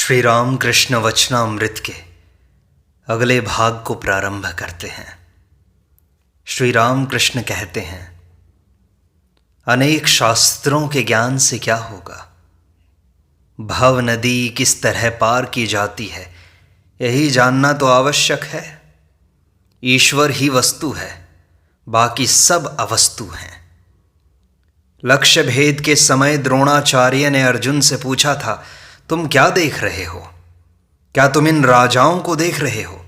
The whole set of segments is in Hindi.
श्री राम कृष्ण वचनामृत के अगले भाग को प्रारंभ करते हैं। श्री राम कृष्ण कहते हैं, अनेक शास्त्रों के ज्ञान से क्या होगा। भव नदी किस तरह पार की जाती है, यही जानना तो आवश्यक है। ईश्वर ही वस्तु है, बाकी सब अवस्तु हैं। लक्ष्य भेद के समय द्रोणाचार्य ने अर्जुन से पूछा था, तुम क्या देख रहे हो? क्या तुम इन राजाओं को देख रहे हो?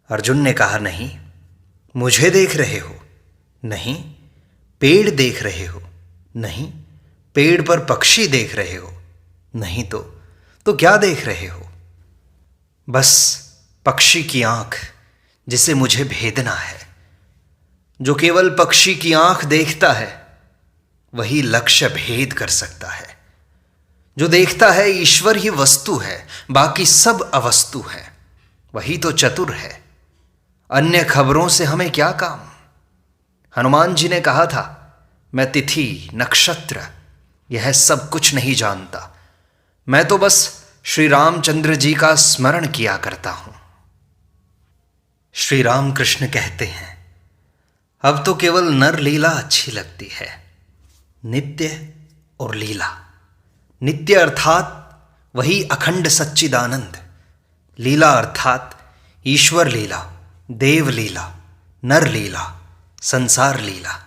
अर्जुन ने कहा, नहीं। मुझे देख रहे हो? नहीं। पेड़ देख रहे हो? नहीं। पेड़ पर पक्षी देख रहे हो? नहीं। तो क्या देख रहे हो? बस पक्षी की आंख, जिसे मुझे भेदना है। जो केवल पक्षी की आंख देखता है, वही लक्ष्य भेद कर सकता है। जो देखता है ईश्वर ही वस्तु है, बाकी सब अवस्तु है, वही तो चतुर है। अन्य खबरों से हमें क्या काम। हनुमान जी ने कहा था, मैं तिथि नक्षत्र यह सब कुछ नहीं जानता, मैं तो बस श्री रामचंद्र जी का स्मरण किया करता हूं। श्री राम कृष्ण कहते हैं, अब तो केवल नर लीला अच्छी लगती है। नित्य और लीला। नित्य अर्थात वही अखंड सच्चिदानंद, लीला अर्थात ईश्वर लीला, देव लीला, नर लीला, संसार लीला।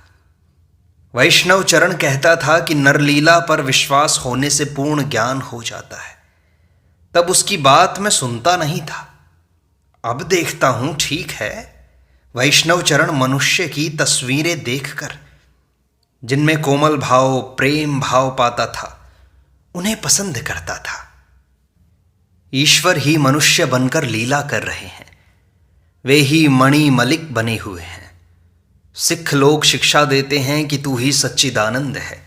वैष्णव चरण कहता था कि नरलीला पर विश्वास होने से पूर्ण ज्ञान हो जाता है। तब उसकी बात मैं सुनता नहीं था, अब देखता हूं ठीक है। वैष्णव चरण मनुष्य की तस्वीरें देखकर जिनमें कोमल भाव, प्रेम भाव पाता था, उन्हें पसंद करता था। ईश्वर ही मनुष्य बनकर लीला कर रहे हैं, वे ही मणि मलिक बने हुए हैं। सिख लोग शिक्षा देते हैं कि तू ही सच्चिदानंद है।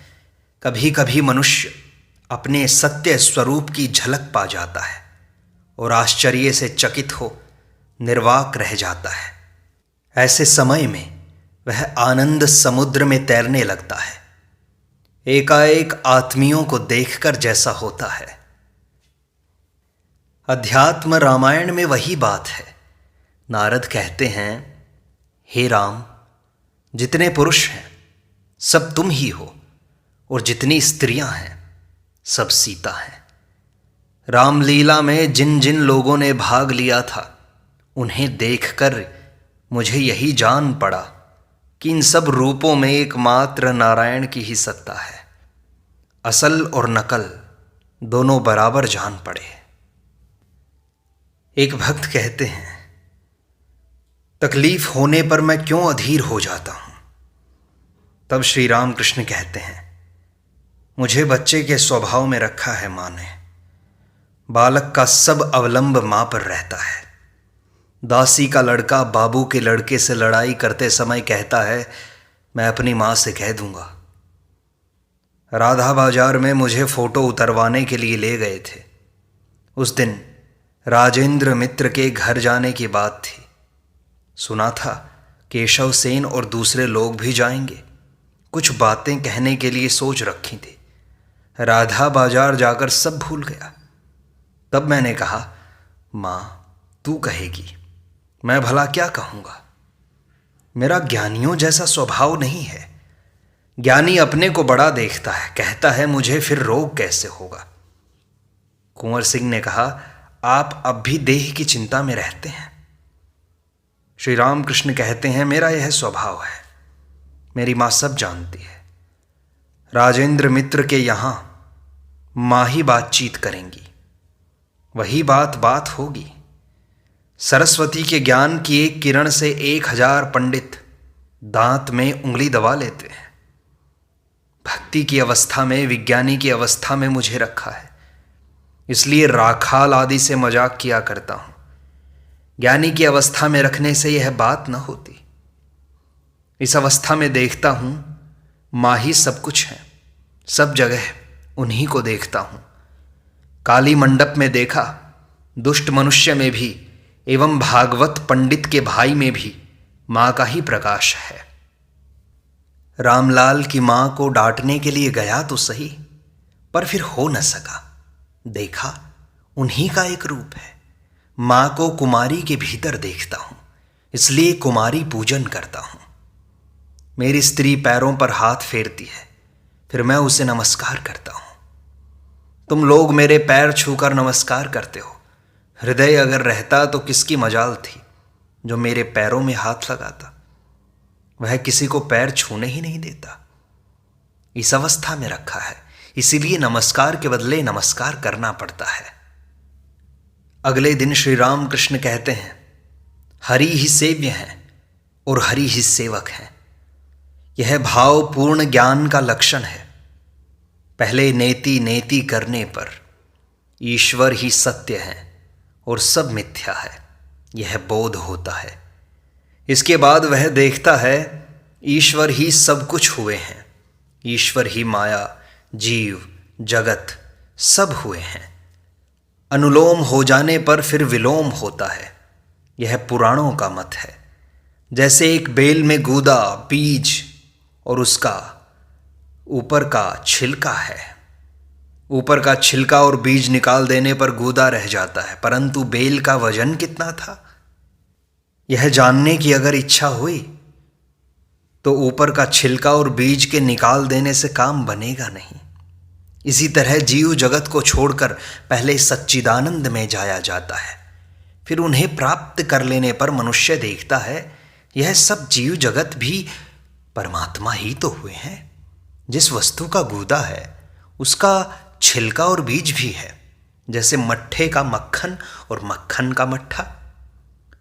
कभी कभी मनुष्य अपने सत्य स्वरूप की झलक पा जाता है और आश्चर्य से चकित हो निर्वाक रह जाता है। ऐसे समय में वह आनंद समुद्र में तैरने लगता है, एकाएक आत्मियों को देखकर जैसा होता है। अध्यात्म रामायण में वही बात है। नारद कहते हैं, हे राम, जितने पुरुष हैं सब तुम ही हो, और जितनी स्त्रियां हैं सब सीता हैं। रामलीला में जिन जिन लोगों ने भाग लिया था, उन्हें देखकर मुझे यही जान पड़ा कि इन सब रूपों में एकमात्र नारायण की ही सत्ता है। असल और नकल दोनों बराबर जान पड़े। एक भक्त कहते हैं, तकलीफ होने पर मैं क्यों अधीर हो जाता हूं। तब श्री राम कृष्ण कहते हैं, मुझे बच्चे के स्वभाव में रखा है मां ने। बालक का सब अवलंब मां पर रहता है। दासी का लड़का बाबू के लड़के से लड़ाई करते समय कहता है, मैं अपनी मां से कह दूंगा। राधा बाजार में मुझे फोटो उतरवाने के लिए ले गए थे। उस दिन राजेंद्र मित्र के घर जाने की बात थी। सुना था केशव सेन और दूसरे लोग भी जाएंगे। कुछ बातें कहने के लिए सोच रखी थी। राधा बाजार जाकर सब भूल गया। तब मैंने कहा, मां तू कहेगी, मैं भला क्या कहूँगा। मेरा ज्ञानियों जैसा स्वभाव नहीं है। ज्ञानी अपने को बड़ा देखता है, कहता है मुझे फिर रोग कैसे होगा। कुंवर सिंह ने कहा, आप अब भी देह की चिंता में रहते हैं। श्री राम कृष्ण कहते हैं, मेरा यह स्वभाव है। मेरी माँ सब जानती है। राजेंद्र मित्र के यहाँ माँ ही बातचीत करेंगी, वही बात होगी। सरस्वती के ज्ञान की एक किरण से 1000 पंडित दांत में उंगली दबा लेते हैं। भक्ति की अवस्था में, विज्ञानी की अवस्था में मुझे रखा है, इसलिए राखाल आदि से मजाक किया करता हूं। ज्ञानी की अवस्था में रखने से यह बात न होती। इस अवस्था में देखता हूं मां ही सब कुछ है, सब जगह उन्हीं को देखता हूं। काली मंडप में देखा, दुष्ट मनुष्य में भी एवं भागवत पंडित के भाई में भी मां का ही प्रकाश है। रामलाल की मां को डांटने के लिए गया तो सही, पर फिर हो न सका। देखा उन्हीं का एक रूप है। माँ को कुमारी के भीतर देखता हूं, इसलिए कुमारी पूजन करता हूं। मेरी स्त्री पैरों पर हाथ फेरती है, फिर मैं उसे नमस्कार करता हूं। तुम लोग मेरे पैर छूकर नमस्कार करते हो। हृदय अगर रहता तो किसकी मजाल थी जो मेरे पैरों में हाथ लगाता। वह किसी को पैर छूने ही नहीं देता। इस अवस्था में रखा है, इसीलिए नमस्कार के बदले नमस्कार करना पड़ता है। अगले दिन श्री राम कृष्ण कहते हैं, हरि ही सेव्य हैं और हरि ही सेवक हैं। यह भावपूर्ण ज्ञान का लक्षण है। पहले नेति नेति करने पर ईश्वर ही सत्य है और सब मिथ्या है, यह बोध होता है। इसके बाद वह देखता है ईश्वर ही सब कुछ हुए हैं। ईश्वर ही माया, जीव, जगत सब हुए हैं। अनुलोम हो जाने पर फिर विलोम होता है, यह पुराणों का मत है। जैसे एक बेल में गूदा, बीज और उसका ऊपर का छिलका है। ऊपर का छिलका और बीज निकाल देने पर गूदा रह जाता है, परंतु बेल का वजन कितना था यह जानने की अगर इच्छा हुई तो ऊपर का छिलका और बीज के निकाल देने से काम बनेगा नहीं। इसी तरह जीव जगत को छोड़कर पहले सच्चिदानंद में जाया जाता है, फिर उन्हें प्राप्त कर लेने पर मनुष्य देखता है यह सब जीव जगत भी परमात्मा ही तो हुए हैं। जिस वस्तु का गूदा है उसका छिलका और बीज भी है, जैसे मट्ठे का मक्खन और मक्खन का मट्ठा।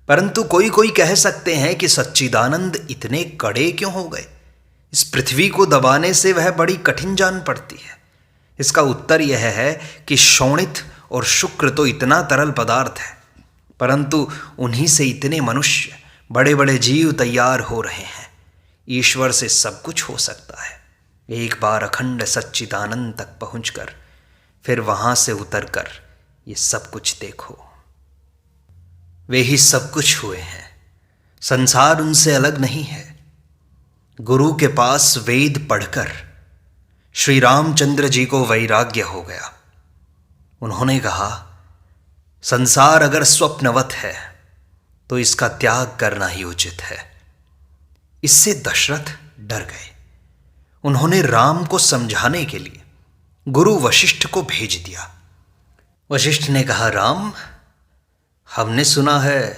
परंतु कोई कोई कह सकते हैं कि सच्चिदानंद इतने कड़े क्यों हो गए, इस पृथ्वी को दबाने से वह बड़ी कठिन जान पड़ती है। इसका उत्तर यह है कि शोणित और शुक्र तो इतना तरल पदार्थ है, परंतु उन्हीं से इतने मनुष्य, बड़े बड़े जीव तैयार हो रहे हैं। ईश्वर से सब कुछ हो सकता है। एक बार अखंड सच्चिदानंद तक पहुंचकर फिर वहां से उतरकर ये सब कुछ देखो। वे ही सब कुछ हुए हैं, संसार उनसे अलग नहीं है। गुरु के पास वेद पढ़कर श्री रामचंद्र जी को वैराग्य हो गया। उन्होंने कहा, संसार अगर स्वप्नवत है तो इसका त्याग करना ही उचित है। इससे दशरथ डर गए। उन्होंने राम को समझाने के लिए गुरु वशिष्ठ को भेज दिया। वशिष्ठ ने कहा, राम, हमने सुना है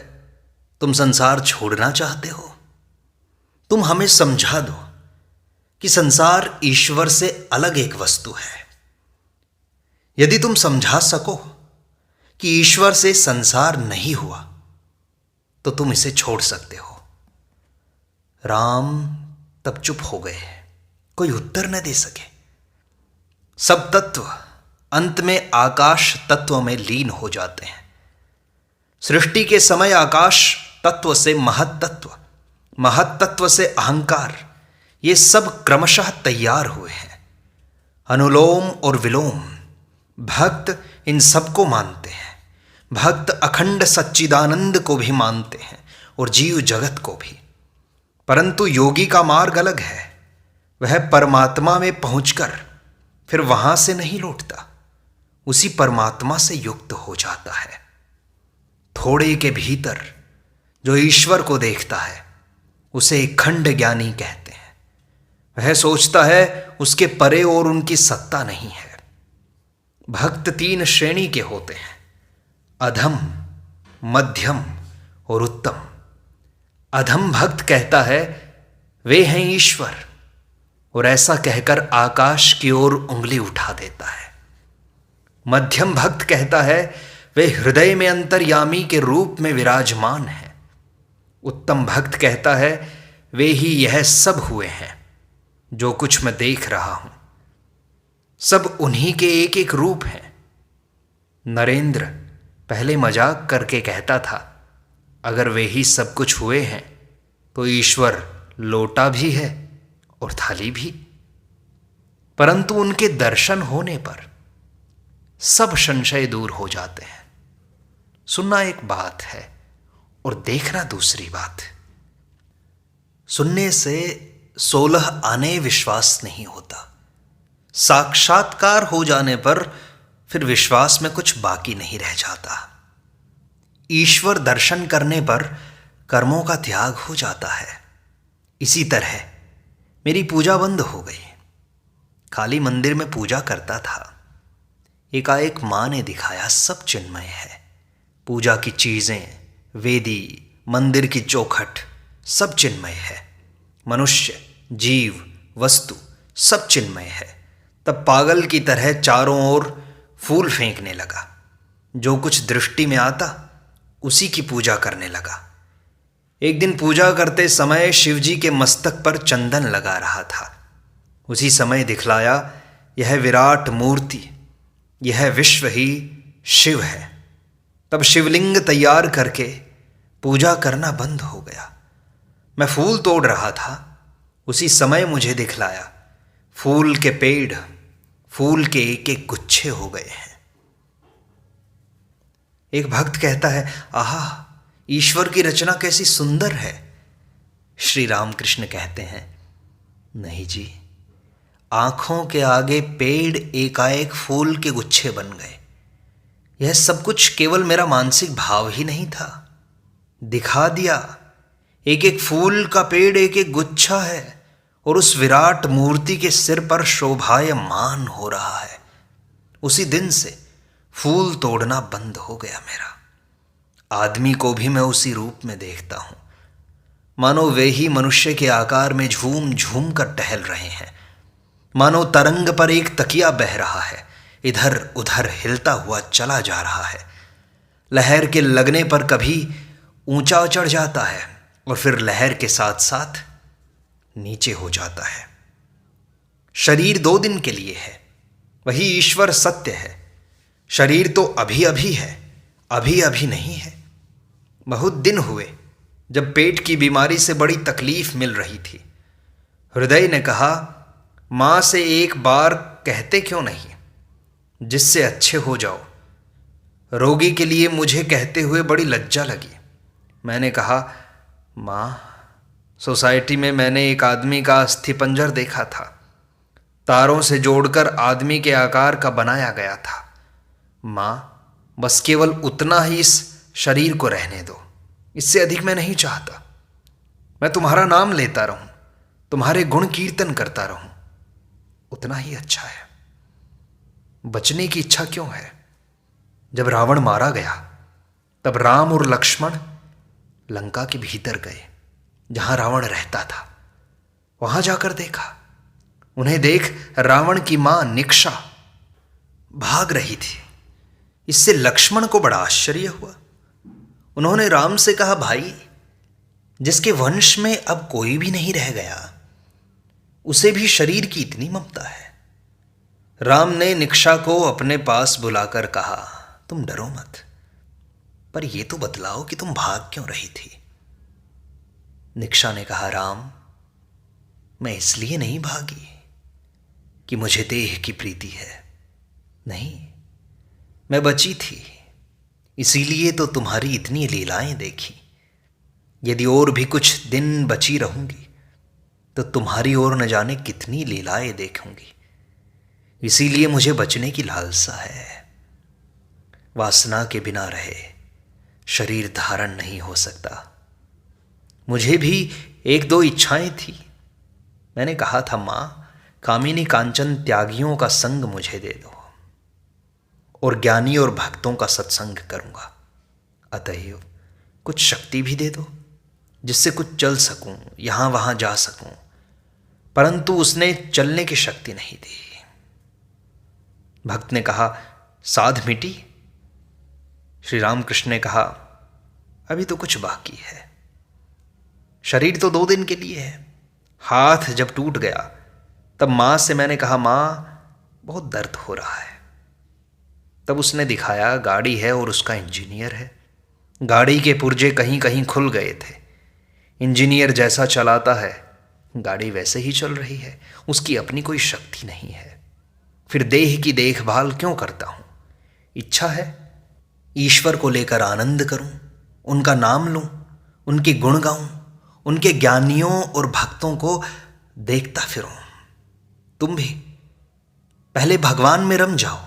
तुम संसार छोड़ना चाहते हो। तुम हमें समझा दो कि संसार ईश्वर से अलग एक वस्तु है। यदि तुम समझा सको कि ईश्वर से संसार नहीं हुआ तो तुम इसे छोड़ सकते हो। राम तब चुप हो गए, कोई उत्तर न दे सके। सब तत्व अंत में आकाश तत्व में लीन हो जाते हैं। सृष्टि के समय आकाश तत्व से महत्तत्व, महत्तत्व से अहंकार, ये सब क्रमशः तैयार हुए हैं। अनुलोम और विलोम, भक्त इन सबको मानते हैं। भक्त अखंड सच्चिदानंद को भी मानते हैं और जीव जगत को भी। परंतु योगी का मार्ग अलग है। वह परमात्मा में पहुंचकर फिर वहां से नहीं लौटता, उसी परमात्मा से युक्त हो जाता है। थोड़े के भीतर जो ईश्वर को देखता है उसे खंड ज्ञानी कहते हैं। वह सोचता है उसके परे और उनकी सत्ता नहीं है। भक्त 3 श्रेणी के होते हैं, अधम, मध्यम और उत्तम। अधम भक्त कहता है वे हैं ईश्वर, और ऐसा कहकर आकाश की ओर उंगली उठा देता है। मध्यम भक्त कहता है वे हृदय में अंतर्यामी के रूप में विराजमान हैं। उत्तम भक्त कहता है वे ही यह सब हुए हैं जो कुछ मैं देख रहा हूं। सब उन्हीं के एक एक रूप हैं। नरेंद्र पहले मजाक करके कहता था, अगर वे ही सब कुछ हुए हैं तो ईश्वर लोटा भी है और थाली भी। परंतु उनके दर्शन होने पर सब संशय दूर हो जाते हैं। सुनना एक बात है और देखना दूसरी बात। सुनने से 16 आने विश्वास नहीं होता। साक्षात्कार हो जाने पर फिर विश्वास में कुछ बाकी नहीं रह जाता। ईश्वर दर्शन करने पर कर्मों का त्याग हो जाता है। इसी तरह मेरी पूजा बंद हो गई। खाली मंदिर में पूजा करता था, एकाएक माँ ने दिखाया सब चिन्मय है। पूजा की चीज़ें, वेदी, मंदिर की चौखट, सब चिन्मय है। मनुष्य, जीव, वस्तु सब चिन्मय है। तब पागल की तरह चारों ओर फूल फेंकने लगा। जो कुछ दृष्टि में आता उसी की पूजा करने लगा। एक दिन पूजा करते समय शिवजी के मस्तक पर चंदन लगा रहा था। उसी समय दिखलाया, यह विराट मूर्ति, यह विश्व ही शिव है। तब शिवलिंग तैयार करके पूजा करना बंद हो गया। मैं फूल तोड़ रहा था, उसी समय मुझे दिखलाया, फूल के पेड़, फूल के एक एक गुच्छे हो गए हैं। एक भक्त कहता है, आहा, ईश्वर की रचना कैसी सुंदर है। श्री रामकृष्ण कहते हैं, नहीं जी, आंखों के आगे पेड़ एकाएक फूल के गुच्छे बन गए। यह सब कुछ केवल मेरा मानसिक भाव ही नहीं था। दिखा दिया, एक एक फूल का पेड़ एक एक गुच्छा है और उस विराट मूर्ति के सिर पर शोभायमान हो रहा है। उसी दिन से फूल तोड़ना बंद हो गया मेरा। आदमी को भी मैं उसी रूप में देखता हूं, मानो वे ही मनुष्य के आकार में झूम झूम कर टहल रहे हैं। मानो तरंग पर एक तकिया बह रहा है, इधर उधर हिलता हुआ चला जा रहा है। लहर के लगने पर कभी ऊंचा चढ़ जाता है और फिर लहर के साथ साथ नीचे हो जाता है। शरीर 2 दिन के लिए है, वही ईश्वर सत्य है। शरीर तो अभी अभी है, अभी अभी नहीं है। बहुत दिन हुए जब पेट की बीमारी से बड़ी तकलीफ मिल रही थी। हृदय ने कहा, माँ से एक बार कहते क्यों नहीं, जिससे अच्छे हो जाओ। रोगी के लिए मुझे कहते हुए बड़ी लज्जा लगी। मैंने कहा, माँ, सोसाइटी में मैंने एक आदमी का अस्थिपंजर देखा था, तारों से जोड़कर आदमी के आकार का बनाया गया था। माँ, बस केवल उतना ही इस शरीर को रहने दो, इससे अधिक मैं नहीं चाहता। मैं तुम्हारा नाम लेता रहूं, तुम्हारे गुण कीर्तन करता रहूं, उतना ही अच्छा है। बचने की इच्छा क्यों है? जब रावण मारा गया तब राम और लक्ष्मण लंका के भीतर गए, जहां रावण रहता था। वहां जाकर देखा, उन्हें देख रावण की मां निक्षा भाग रही थी। इससे लक्ष्मण को बड़ा आश्चर्य हुआ। उन्होंने राम से कहा, भाई, जिसके वंश में अब कोई भी नहीं रह गया, उसे भी शरीर की इतनी ममता है। राम ने निक्षा को अपने पास बुलाकर कहा, तुम डरो मत, पर यह तो बतलाओ कि तुम भाग क्यों रही थी। निक्षा ने कहा, राम, मैं इसलिए नहीं भागी कि मुझे देह की प्रीति है। नहीं, मैं बची थी, इसीलिए तो तुम्हारी इतनी लीलाएं देखी। यदि और भी कुछ दिन बची रहूंगी तो तुम्हारी ओर न जाने कितनी लीलाएं देखूंगी। इसीलिए मुझे बचने की लालसा है। वासना के बिना रहे शरीर धारण नहीं हो सकता। मुझे भी 1-2 इच्छाएं थी। मैंने कहा था, माँ, कामिनी कांचन त्यागियों का संग मुझे दे दो और ज्ञानी और भक्तों का सत्संग करूंगा। अतएव कुछ शक्ति भी दे दो, जिससे कुछ चल सकूं, यहां वहां जा सकूं। परंतु उसने चलने की शक्ति नहीं दी। भक्त ने कहा, साध मिटी? श्री रामकृष्ण ने कहा, अभी तो कुछ बाकी है। शरीर तो 2 दिन के लिए है। हाथ जब टूट गया तब मां से मैंने कहा, मां, बहुत दर्द हो रहा है। तब उसने दिखाया, गाड़ी है और उसका इंजीनियर है। गाड़ी के पुर्जे कहीं कहीं खुल गए थे। इंजीनियर जैसा चलाता है, गाड़ी वैसे ही चल रही है। उसकी अपनी कोई शक्ति नहीं है। फिर देह की देखभाल क्यों करता हूं? इच्छा है ईश्वर को लेकर आनंद करूं, उनका नाम लूं, उनके गुण गाऊं, उनके ज्ञानियों और भक्तों को देखता फिरूं। तुम भी पहले भगवान में रम जाओ,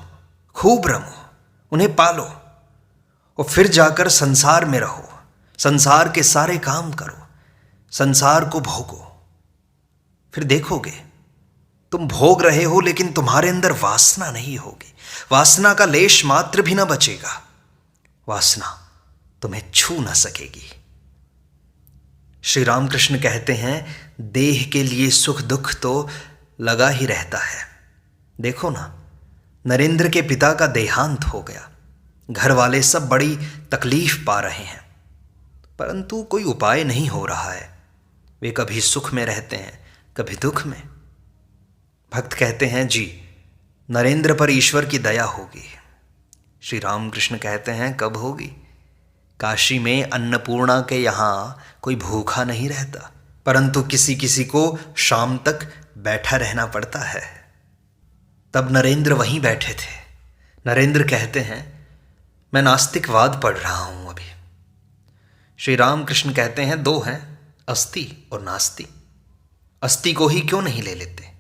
खूब रमो, उन्हें पालो और फिर जाकर संसार में रहो, संसार के सारे काम करो, संसार को भोगो। फिर देखोगे तुम भोग रहे हो लेकिन तुम्हारे अंदर वासना नहीं होगी, वासना का लेश मात्र भी ना बचेगा, वासना तुम्हें छू ना सकेगी। श्री रामकृष्ण कहते हैं देह के लिए सुख दुख तो लगा ही रहता है। देखो ना, नरेंद्र के पिता का देहांत हो गया, घर वाले सब बड़ी तकलीफ पा रहे हैं, परंतु कोई उपाय नहीं हो रहा है। वे कभी सुख में रहते हैं, कभी दुख में। भक्त कहते हैं जी नरेंद्र पर ईश्वर की दया होगी। श्री रामकृष्ण कहते हैं कब होगी? काशी में अन्नपूर्णा के यहाँ कोई भूखा नहीं रहता, परंतु किसी किसी को शाम तक बैठा रहना पड़ता है। तब नरेंद्र वहीं बैठे थे। नरेंद्र कहते हैं मैं नास्तिकवाद पढ़ रहा हूं अभी। श्री रामकृष्ण कहते हैं दो हैं, अस्ति और नास्ति। अस्ति को ही क्यों नहीं ले लेते?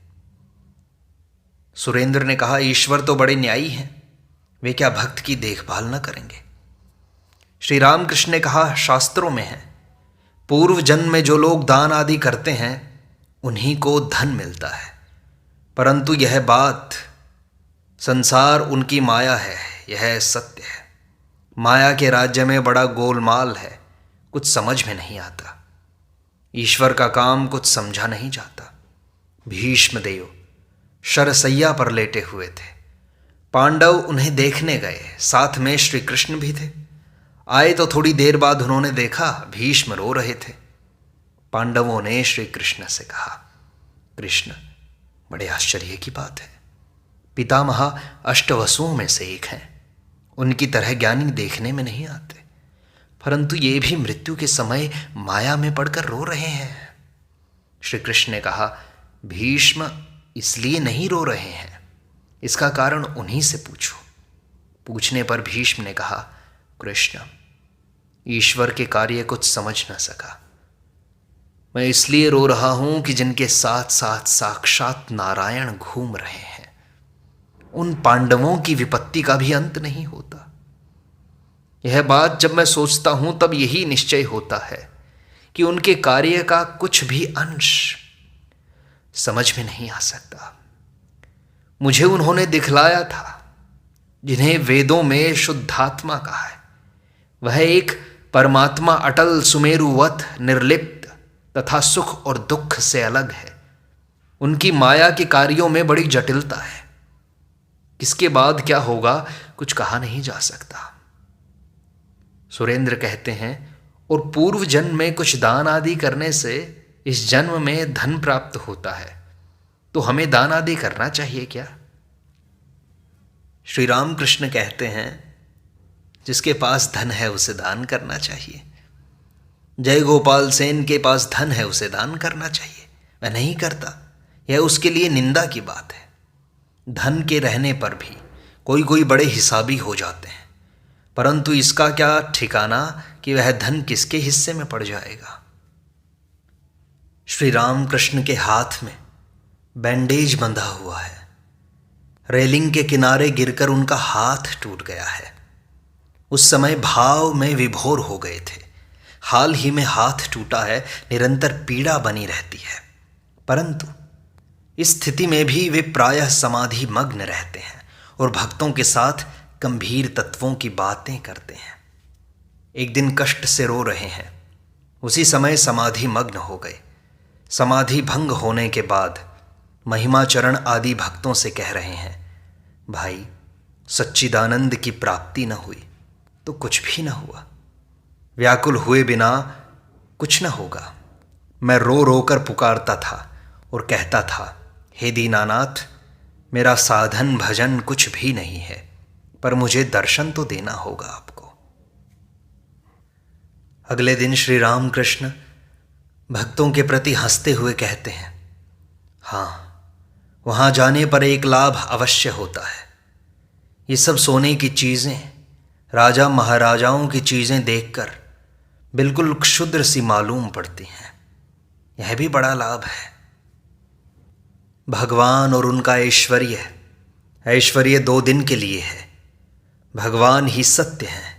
सुरेंद्र ने कहा ईश्वर तो बड़े न्यायी हैं, वे क्या भक्त की देखभाल न करेंगे? श्री रामकृष्ण ने कहा शास्त्रों में है, पूर्व जन्म में जो लोग दान आदि करते हैं उन्हीं को धन मिलता है, परंतु यह बात संसार उनकी माया है, यह सत्य है। माया के राज्य में बड़ा गोलमाल है, कुछ समझ में नहीं आता। ईश्वर का काम कुछ समझा नहीं जाता। भीष्मदेव शरसैया पर लेटे हुए थे। पांडव उन्हें देखने गए, साथ में श्री कृष्ण भी थे। आए तो थोड़ी देर बाद उन्होंने देखा भीष्म रो रहे थे। पांडवों ने श्री कृष्ण से कहा कृष्ण, बड़े आश्चर्य की बात है, पितामह अष्टवसुओं में से एक हैं, उनकी तरह ज्ञानी देखने में नहीं आते, परंतु ये भी मृत्यु के समय माया में पड़कर रो रहे हैं। श्री कृष्ण ने कहा भीष्म इसलिए नहीं रो रहे हैं, इसका कारण उन्हीं से पूछो। पूछने पर भीष्म ने कहा कृष्ण, ईश्वर के कार्य कुछ समझ न सका। मैं इसलिए रो रहा हूं कि जिनके साथ साथ साक्षात नारायण घूम रहे हैं, उन पांडवों की विपत्ति का भी अंत नहीं होता। यह बात जब मैं सोचता हूं तब यही निश्चय होता है कि उनके कार्य का कुछ भी अंश समझ में नहीं आ सकता। मुझे उन्होंने दिखलाया था जिन्हें वेदों में शुद्धात्मा कहा है, वह एक परमात्मा अटल सुमेरुवत निर्लिप्त तथा सुख और दुख से अलग है। उनकी माया के कार्यों में बड़ी जटिलता है। किसके बाद क्या होगा कुछ कहा नहीं जा सकता। सुरेंद्र कहते हैं और पूर्व जन्म में कुछ दान आदि करने से इस जन्म में धन प्राप्त होता है, तो हमें दान आदि करना चाहिए क्या? श्री रामकृष्ण कहते हैं जिसके पास धन है उसे दान करना चाहिए। जय गोपाल सेन के पास धन है, उसे दान करना चाहिए। वह नहीं करता, यह उसके लिए निंदा की बात है। धन के रहने पर भी कोई कोई बड़े हिसाबी हो जाते हैं, परंतु इसका क्या ठिकाना कि वह धन किसके हिस्से में पड़ जाएगा। श्री रामकृष्ण के हाथ में बैंडेज बंधा हुआ है। रेलिंग के किनारे गिरकर उनका हाथ टूट गया है। उस समय भाव में विभोर हो गए थे। हाल ही में हाथ टूटा है, निरंतर पीड़ा बनी रहती है, परंतु इस स्थिति में भी वे प्रायः समाधि मग्न रहते हैं और भक्तों के साथ गंभीर तत्वों की बातें करते हैं। एक दिन कष्ट से रो रहे हैं, उसी समय समाधि मग्न हो गए। समाधि भंग होने के बाद महिमाचरण आदि भक्तों से कह रहे हैं भाई, सच्चिदानंद की प्राप्ति न हुई तो कुछ भी न हुआ, व्याकुल हुए बिना कुछ न होगा। मैं रो रो कर पुकारता था और कहता था हे दीनानाथ, मेरा साधन भजन कुछ भी नहीं है, पर मुझे दर्शन तो देना होगा आपको। अगले दिन श्री रामकृष्ण भक्तों के प्रति हंसते हुए कहते हैं हाँ, वहां जाने पर एक लाभ अवश्य होता है। ये सब सोने की चीजें, राजा महाराजाओं की चीजें देखकर बिल्कुल क्षुद्र सी मालूम पड़ती हैं। यह भी बड़ा लाभ है। भगवान और उनका ऐश्वर्य ऐश्वर्य 2 दिन के लिए है, भगवान ही सत्य है।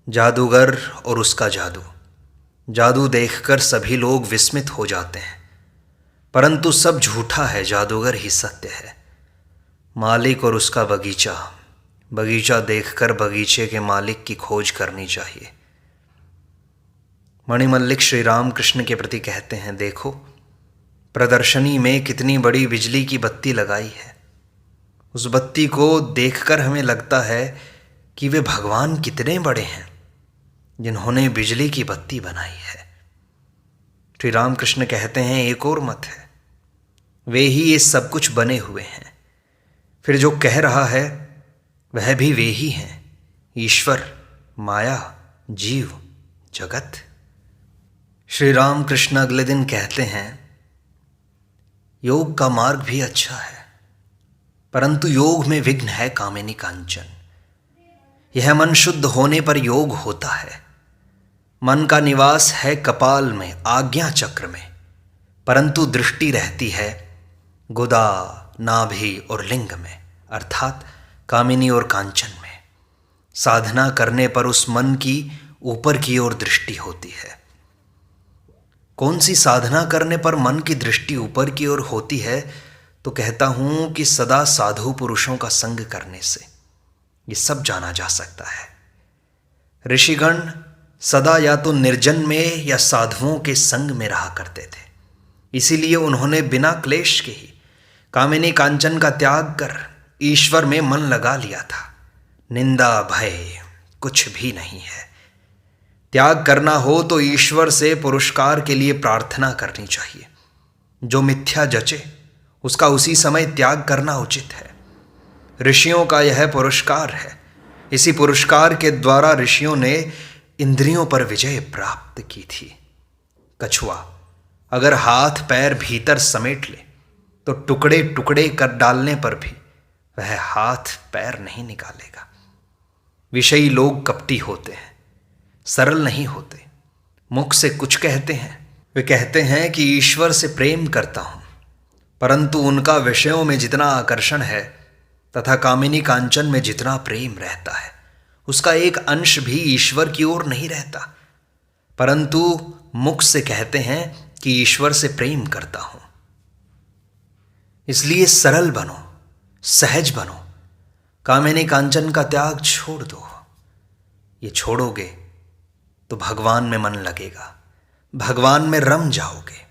जादूगर और उसका जादू। जादू देखकर सभी लोग विस्मित हो जाते हैं, परंतु सब झूठा है, जादूगर ही सत्य है। मालिक और उसका बगीचा। बगीचा देखकर बगीचे के मालिक की खोज करनी चाहिए। मणिमल्लिक श्री राम कृष्ण के प्रति कहते हैं, देखो प्रदर्शनी में कितनी बड़ी बिजली की बत्ती लगाई है। उस बत्ती को देखकर हमें लगता है कि वे भगवान कितने बड़े हैं जिन्होंने बिजली की बत्ती बनाई है। श्री राम कृष्ण कहते हैं, एक और मत है, वे ही ये सब कुछ बने हुए हैं। फिर जो कह रहा है वह भी वे ही हैं, ईश्वर, माया, जीव, जगत। श्री राम कृष्ण अगले दिन कहते हैं, योग का मार्ग भी अच्छा है, परंतु योग में विघ्न है कामिनी कांचन। यह मन शुद्ध होने पर योग होता है। मन का निवास है कपाल में, आज्ञा चक्र में, परंतु दृष्टि रहती है गुदा, नाभि और लिंग में, अर्थात कामिनी और कांचन में। साधना करने पर उस मन की ऊपर की ओर दृष्टि होती है। कौन सी साधना करने पर मन की दृष्टि ऊपर की ओर होती है? तो कहता हूं कि सदा साधु पुरुषों का संग करने से ये सब जाना जा सकता है। ऋषिगण सदा या तो निर्जन में या साधुओं के संग में रहा करते थे, इसीलिए उन्होंने बिना क्लेश के ही कामिनी कांचन का त्याग कर ईश्वर में मन लगा लिया था। निंदा भय कुछ भी नहीं है। त्याग करना हो तो ईश्वर से पुरस्कार के लिए प्रार्थना करनी चाहिए। जो मिथ्या जचे उसका उसी समय त्याग करना उचित है। ऋषियों का यह पुरस्कार है। इसी पुरस्कार के द्वारा ऋषियों ने इंद्रियों पर विजय प्राप्त की थी। कछुआ अगर हाथ पैर भीतर समेट ले तो टुकड़े टुकड़े कर डालने पर भी वह हाथ पैर नहीं निकालेगा। विषयी लोग कपटी होते हैं, सरल नहीं होते। मुख से कुछ कहते हैं, वे कहते हैं कि ईश्वर से प्रेम करता हूं, परंतु उनका विषयों में जितना आकर्षण है तथा कामिनी कांचन में जितना प्रेम रहता है उसका एक अंश भी ईश्वर की ओर नहीं रहता, परंतु मुख से कहते हैं कि ईश्वर से प्रेम करता हूं। इसलिए सरल बनो, सहज बनो, कामिनी कांचन का त्याग छोड़ दो। ये छोड़ोगे तो भगवान में मन लगेगा, भगवान में रम जाओगे।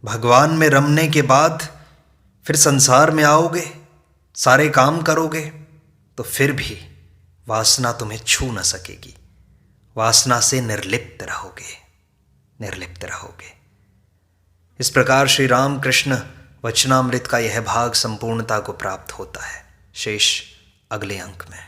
भगवान में रमने के बाद फिर संसार में आओगे, सारे काम करोगे तो फिर भी वासना तुम्हें छू न सकेगी। वासना से निर्लिप्त रहोगे, निर्लिप्त रहोगे। इस प्रकार श्री राम कृष्ण वचनामृत का यह भाग संपूर्णता को प्राप्त होता है। शेष अगले अंक में।